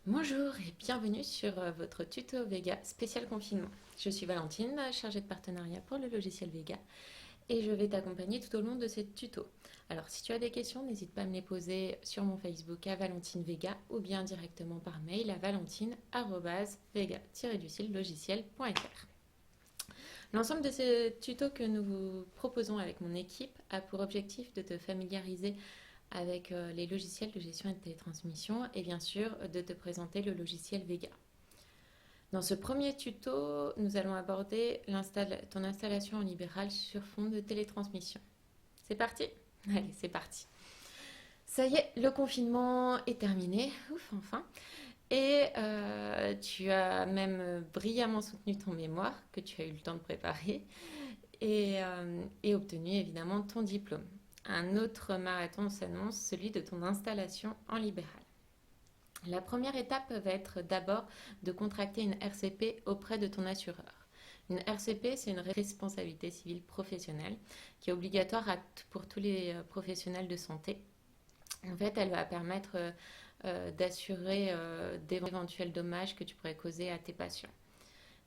Bonjour et bienvenue sur votre tuto Vega spécial confinement. Je suis Valentine, chargée de partenariat pour le logiciel Vega et je vais t'accompagner tout au long de ces tutos. Alors si tu as des questions, n'hésite pas à me les poser sur mon Facebook à Valentine Vega ou bien directement par mail à valentine@vega-logiciel.fr. L'ensemble de ces tutos que nous vous proposons avec mon équipe a pour objectif de te familiariser avec les logiciels de gestion et de télétransmission et bien sûr de te présenter le logiciel Vega. Dans ce premier tuto, nous allons aborder ton installation en libéral sur fond de télétransmission. C'est parti? Allez, c'est parti. Ça y est, le confinement est terminé, ouf, enfin. Et tu as même brillamment soutenu ton mémoire, que tu as eu le temps de préparer, et obtenu évidemment ton diplôme. Un autre marathon s'annonce, celui de ton installation en libéral. La première étape va être d'abord de contracter une RCP auprès de ton assureur. Une RCP, c'est une responsabilité civile professionnelle qui est obligatoire pour tous les professionnels de santé. En fait, elle va permettre d'assurer d'éventuels dommages que tu pourrais causer à tes patients.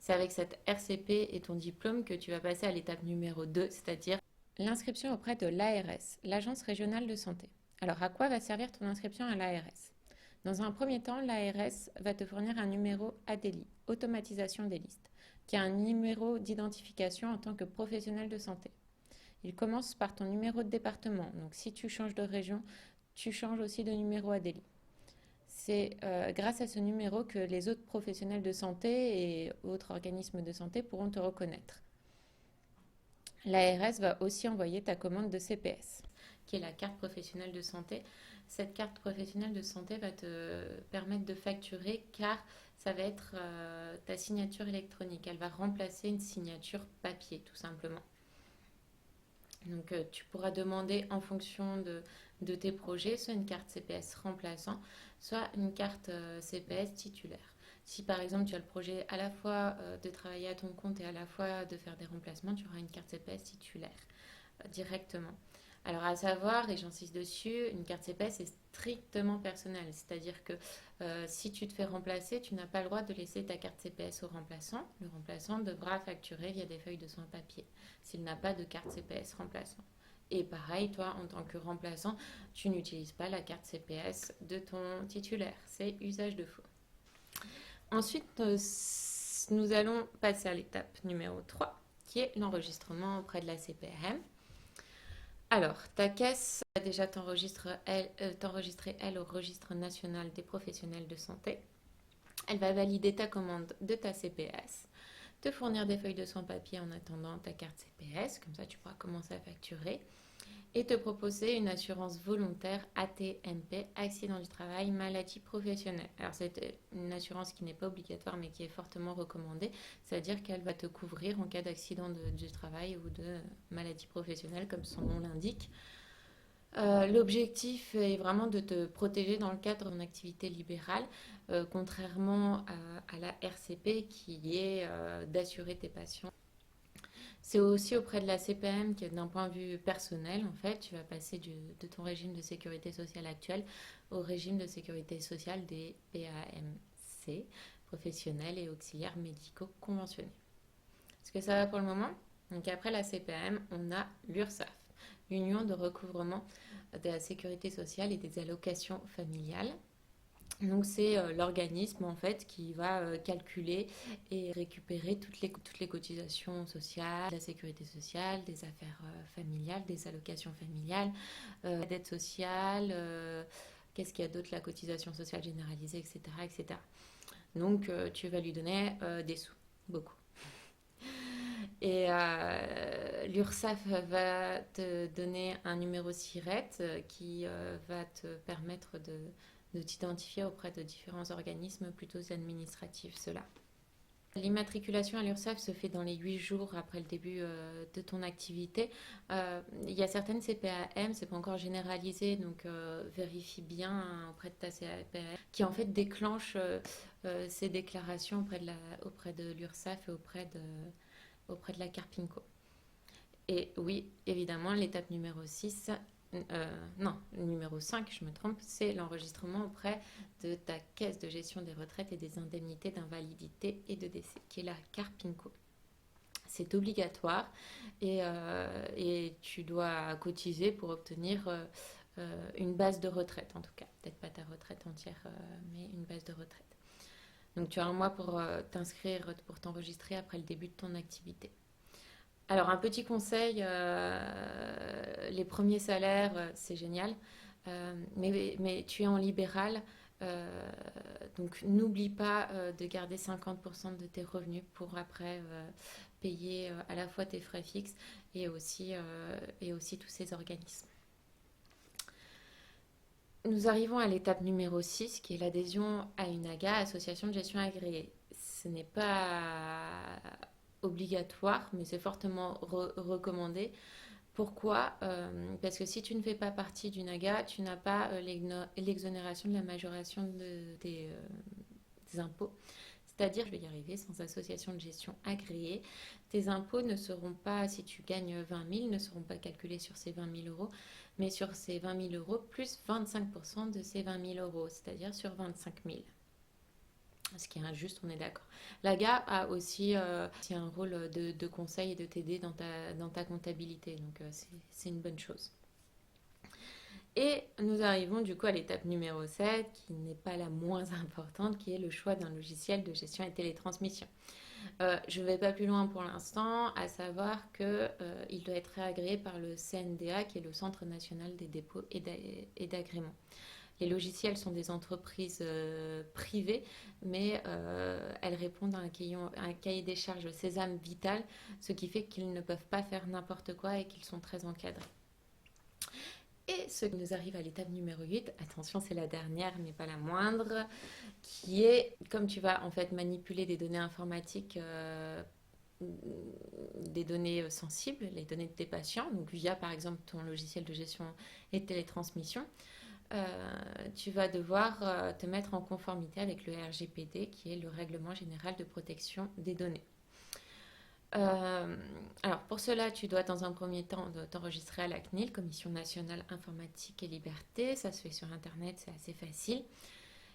C'est avec cette RCP et ton diplôme que tu vas passer à l'étape numéro 2, c'est-à-dire l'inscription auprès de l'ARS, l'Agence régionale de santé. Alors, à quoi va servir ton inscription à l'ARS? Dans un premier temps, l'ARS va te fournir un numéro ADELI, automatisation des listes, qui est un numéro d'identification en tant que professionnel de santé. Il commence par ton numéro de département. Donc, si tu changes de région, tu changes aussi de numéro ADELI. C'est grâce à ce numéro que les autres professionnels de santé et autres organismes de santé pourront te reconnaître. L'ARS va aussi envoyer ta commande de CPS, qui est la carte professionnelle de santé. Cette carte professionnelle de santé va te permettre de facturer car ça va être ta signature électronique. Elle va remplacer une signature papier, tout simplement. Donc tu pourras demander en fonction de tes projets, soit une carte CPS remplaçant, soit une carte CPS titulaire. Si par exemple tu as le projet à la fois de travailler à ton compte et à la fois de faire des remplacements, tu auras une carte CPS titulaire directement. Alors à savoir, et j'insiste dessus, une carte CPS est strictement personnelle, c'est-à-dire que si tu te fais remplacer, tu n'as pas le droit de laisser ta carte CPS au remplaçant. Le remplaçant devra facturer via des feuilles de soins papier s'il n'a pas de carte CPS remplaçant. Et pareil, toi, en tant que remplaçant, tu n'utilises pas la carte CPS de ton titulaire. C'est usage de faux. Ensuite, nous allons passer à l'étape numéro 3, qui est l'enregistrement auprès de la CPRM. Alors, ta caisse va déjà t'enregistrer, elle, au registre national des professionnels de santé. Elle va valider ta commande de ta CPS, te fournir des feuilles de soins papier en attendant ta carte CPS, comme ça tu pourras commencer à facturer, et te proposer une assurance volontaire AT-MP, accident du travail, maladie professionnelle. Alors c'est une assurance qui n'est pas obligatoire mais qui est fortement recommandée, c'est-à-dire qu'elle va te couvrir en cas d'accident du travail ou de maladie professionnelle comme son nom l'indique. L'objectif est vraiment de te protéger dans le cadre de ton activité libérale, contrairement à la RCP qui est d'assurer tes patients. C'est aussi auprès de la CPM que d'un point de vue personnel, en fait, tu vas passer de ton régime de sécurité sociale actuel au régime de sécurité sociale des PAMC, professionnels et auxiliaires médicaux conventionnés. Est-ce que ça va pour le moment? Donc après la CPM, on a l'URSSAF, l'Union de recouvrement de la sécurité sociale et des allocations familiales. Donc c'est l'organisme en fait qui va calculer et récupérer toutes les cotisations sociales, de la sécurité sociale, des affaires familiales, des allocations familiales, la dette sociale, qu'est-ce qu'il y a d'autre, la cotisation sociale généralisée, etc. etc. Donc tu vas lui donner des sous, beaucoup. Et l'URSSAF va te donner un numéro SIRET qui va te permettre de t'identifier auprès de différents organismes plutôt administratifs, cela. L'immatriculation à l'URSSAF se fait dans les 8 jours après le début de ton activité. Il y a certaines CPAM, c'est pas encore généralisé, donc vérifie bien auprès de ta CPAM, qui en fait déclenche ces déclarations auprès de l'URSSAF et auprès de la Carpinco. Et oui, évidemment, l'étape numéro 6, non, le numéro 5, je me trompe, c'est l'enregistrement auprès de ta caisse de gestion des retraites et des indemnités d'invalidité et de décès, qui est la CARPINCO. C'est obligatoire et tu dois cotiser pour obtenir une base de retraite, en tout cas. Peut-être pas ta retraite entière, mais une base de retraite. Donc tu as un mois pour t'inscrire, pour t'enregistrer après le début de ton activité. Alors, un petit conseil, les premiers salaires, c'est génial, mais tu es en libéral, euh, donc n'oublie pas de garder 50% de tes revenus pour après payer à la fois tes frais fixes et aussi tous ces organismes. Nous arrivons à l'étape numéro 6, qui est l'adhésion à une AGA, Association de gestion agréée. Ce n'est pas obligatoire, mais c'est fortement recommandé. Pourquoi? Parce que si tu ne fais pas partie d'une AGA, tu n'as pas l'exonération de la majoration des impôts. C'est-à-dire, je vais y arriver, sans association de gestion agréée, tes impôts ne seront pas, si tu gagnes 20 000, ne seront pas calculés sur ces 20 000 euros, mais sur ces 20 000 euros plus 25% de ces 20 000 euros, c'est-à-dire sur 25 000. Ce qui est injuste, on est d'accord. L'AGA a aussi un rôle de conseil et de t'aider dans ta comptabilité, donc c'est une bonne chose. Et nous arrivons du coup à l'étape numéro 7, qui n'est pas la moins importante, qui est le choix d'un logiciel de gestion et télétransmission. Je ne vais pas plus loin pour l'instant, à savoir qu'il doit être agréé par le CNDA, qui est le Centre national des dépôts et d'agréments. Les logiciels sont des entreprises privées, mais elles répondent à un cahier des charges Sésame Vital, ce qui fait qu'ils ne peuvent pas faire n'importe quoi et qu'ils sont très encadrés. Et ce qui nous arrive à l'étape numéro 8, attention, c'est la dernière mais pas la moindre, qui est, comme tu vas en fait manipuler des données informatiques, des données sensibles, les données de tes patients, donc via par exemple ton logiciel de gestion et de télétransmission, tu vas devoir te mettre en conformité avec le RGPD, qui est le Règlement général de protection des données. Alors pour cela, tu dois dans un premier temps t'enregistrer à la CNIL, Commission nationale informatique et liberté. Ça se fait sur Internet, c'est assez facile.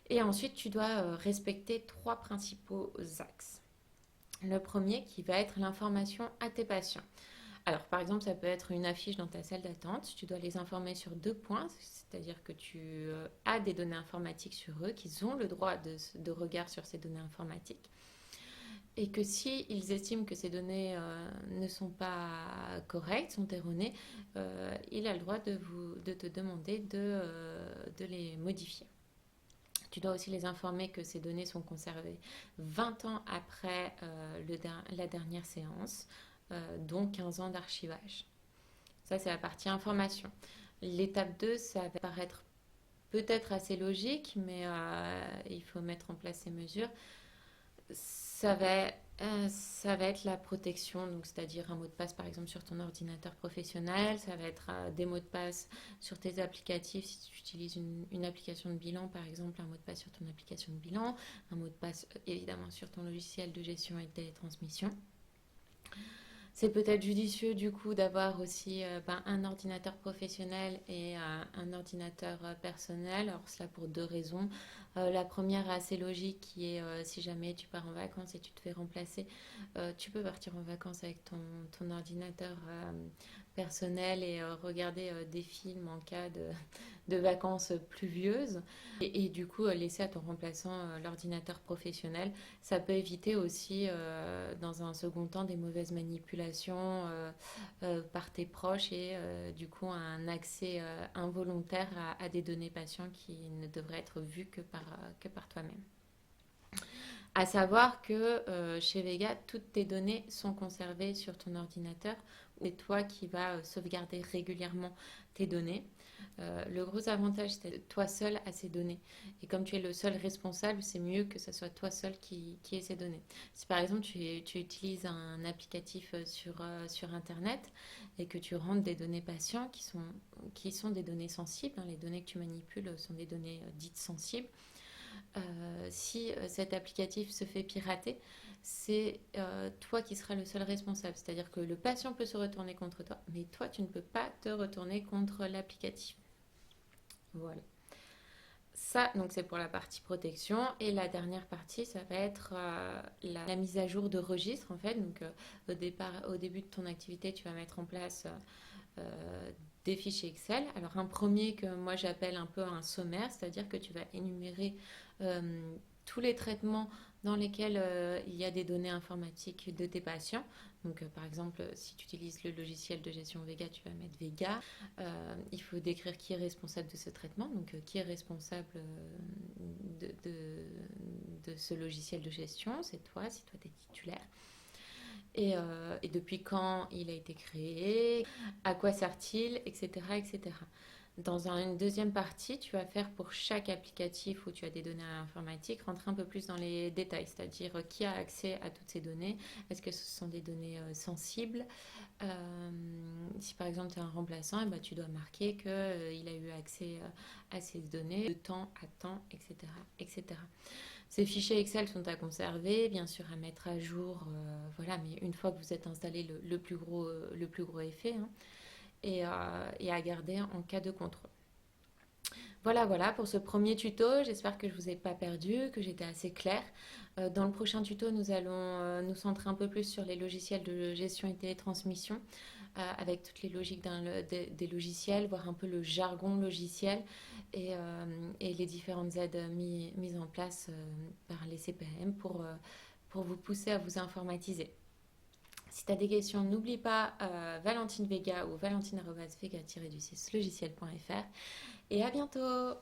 Et ensuite, tu dois respecter 3 principaux axes. Le premier qui va être l'information à tes patients. Alors, par exemple, ça peut être une affiche dans ta salle d'attente. Tu dois les informer sur 2 points, c'est-à-dire que tu as des données informatiques sur eux, qu'ils ont le droit de regard sur ces données informatiques. Et que si ils estiment que ces données ne sont pas correctes, sont erronées, il a le droit de te demander de les modifier. Tu dois aussi les informer que ces données sont conservées 20 ans après la dernière séance, donc 15 ans d'archivage. Ça, c'est la partie information. L'étape 2, ça va paraître peut-être assez logique, mais il faut mettre en place ces mesures. Ça va être la protection, donc c'est-à-dire un mot de passe par exemple sur ton ordinateur professionnel, ça va être des mots de passe sur tes applicatifs si tu utilises une application de bilan par exemple, un mot de passe sur ton application de bilan, un mot de passe évidemment sur ton logiciel de gestion et de télétransmission. C'est peut-être judicieux du coup d'avoir aussi un ordinateur professionnel et un ordinateur personnel. Alors cela pour 2 raisons. La première assez logique qui est si jamais tu pars en vacances et tu te fais remplacer, tu peux partir en vacances avec ton ordinateur personnel et regarder des films en cas de vacances pluvieuses et du coup laisser à ton remplaçant l'ordinateur professionnel. Ça peut éviter aussi dans un second temps des mauvaises manipulations par tes proches et du coup un accès involontaire à des données patients qui ne devraient être vues que par toi-même. À savoir que chez Vega, toutes tes données sont conservées sur ton ordinateur. C'est toi qui vas sauvegarder régulièrement tes données. Le gros avantage, c'est toi seul à ces données. Et comme tu es le seul responsable, c'est mieux que ce soit toi seul qui ait ces données. Si par exemple tu utilises un applicatif sur Internet et que tu rentres des données patients qui sont des données sensibles, les données que tu manipules sont des données dites sensibles, Si cet applicatif se fait pirater, c'est toi qui seras le seul responsable. C'est-à-dire que le patient peut se retourner contre toi, mais toi, tu ne peux pas te retourner contre l'applicatif. Voilà. Ça, donc c'est pour la partie protection. Et la dernière partie, ça va être la mise à jour de registre, en fait. Donc au début de ton activité, tu vas mettre en place des fichiers Excel. Alors un premier que moi j'appelle un peu un sommaire, c'est-à-dire que tu vas énumérer tous les traitements dans lesquels il y a des données informatiques de tes patients. Donc, par exemple, si tu utilises le logiciel de gestion Vega, tu vas mettre Vega. Il faut décrire qui est responsable de ce traitement, donc qui est responsable de ce logiciel de gestion. C'est toi, si toi tu es titulaire. Et depuis quand il a été créé, à quoi sert-il, etc., etc. Dans une deuxième partie, tu vas faire pour chaque applicatif où tu as des données informatiques, rentrer un peu plus dans les détails, c'est-à-dire qui a accès à toutes ces données, est-ce que ce sont des données sensibles. Si par exemple tu es un remplaçant, eh ben, tu dois marquer qu'il a eu accès à ces données de temps à temps, etc., etc. Ces fichiers Excel sont à conserver, bien sûr à mettre à jour, voilà, mais une fois que vous êtes installé, le plus gros effet, hein, et à garder en cas de contrôle. Voilà, voilà pour ce premier tuto. J'espère que je ne vous ai pas perdu, que j'étais assez claire. Dans le prochain tuto, nous allons nous centrer un peu plus sur les logiciels de gestion et télétransmission, avec toutes les logiques des logiciels, voir un peu le jargon logiciel et les différentes aides mises en place par les CPM pour vous pousser à vous informatiser. Si tu as des questions, n'oublie pas Valentine Vega ou valentine-vega-logiciel.fr et à bientôt.